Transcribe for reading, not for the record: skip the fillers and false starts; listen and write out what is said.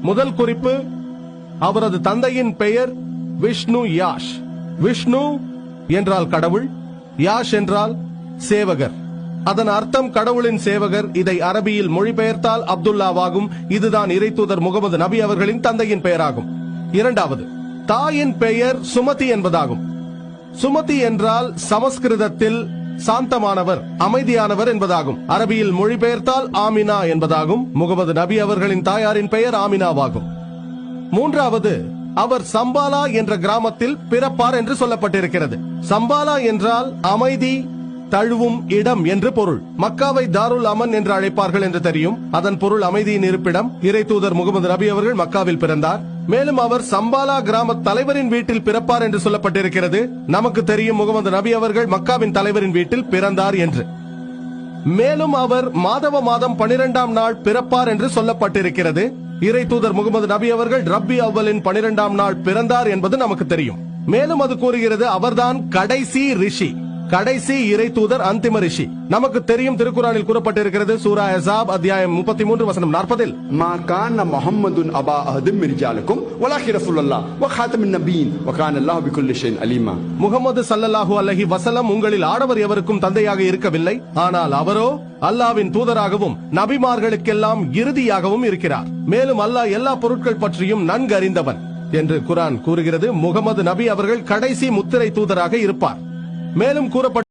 முதல் குறிப்பு, அவரது தந்தையின் பெயர் விஷ்ணு யாஷ். விஷ்ணு என்றால் கடவுள், யாஷ் என்றால் சேவகர். அதன் அர்த்தம் கடவுளின் சேவகர். இதை அரபியில் மொழிபெயர்த்தால் அப்துல்லாவாகும். இதுதான் இறைத்தூதர் முகமது நபி அவர்களின் தந்தையின் பெயராகும். இரண்டாவது, தாயின் பெயர் சுமதி என்பதாகும். சுமதி என்றால் சமஸ்கிருதத்தில் சாந்தமானவர், அமைதியானவர் என்பதாகும். அரபியில் மொழிபெயர்த்தால் ஆமினா என்பதாகும். முகமது நபி அவர்களின் தாயாரின் பெயர் ஆமினாவாகும். மூன்றாவது, அவர் சம்பாலா என்ற கிராமத்தில் பிறப்பார் என்று சொல்லப்பட்டிருக்கிறது. சம்பாலா என்றால் அமைதி தழுவும் இடம் என்று பொருள். மக்காவை தாருல் அமன் என்று அழைப்பார்கள் என்று தெரியும். அதன் பொருள் அமைதியின் இருப்பிடம். இறைத்தூதர் முகமது நபி அவர்கள் மக்காவில் பிறந்தார். மேலும் அவர் சம்பாலா கிராம தலைவரின் வீட்டில் பிறப்பார் என்று சொல்லப்பட்டிருக்கிறது. நமக்கு தெரியும் முகமது நபி அவர்கள் மக்காவின் தலைவரின் வீட்டில் பிறந்தார் என்று. மேலும் அவர் மாதவ மாதம் 12ஆம் நாள் பிறப்பார் என்று சொல்லப்பட்டிருக்கிறது. இறைத்தூதர் முகமது நபி அவர்கள் ரப்பி அவ்வலின் 12ஆம் நாள் பிறந்தார் என்பது நமக்கு தெரியும். மேலும் அது கூறுகிறது அவர்தான் கடைசி ரிஷி, கடைசி இறை தூதர், அந்திம ரிஷி. நமக்கு தெரியும் திருக்குறானில் கூறப்பட்டிருக்கிறது சூரா அஹ்ஸாப் அத்தியாயம் 33 வசனம் 40-இல், மா கான முஹம்மதுன் அபா அஹதிம் மின் ரிஜாலிக்கும் வலாகி ரசூலுல்லாஹ் வ காதமின் நபியின் வ கான அல்லாஹு பிகுல்லி ஷைஇன் அலீமா. முஹம்மது ஸல்லல்லாஹு அலைஹி வஸல்லம் உங்களில் ஆடவர் எவருக்கும் தந்தையாக இருக்கவில்லை, ஆனால் அவரோ அல்லாஹ்வின் தூதராகவும் நபிமார்களுக்கெல்லாம் இறுதியாகவும் இருக்கிறார். மேலும் அல்லாஹ் எல்லா பொருட்கள் பற்றியும் நன்கு அறிந்தவன் என்று குர்ஆன் கூறுகிறது. முகமது நபி அவர்கள் கடைசி முத்திரை தூதராக இருப்பார். மேலும் கூறப்பட்ட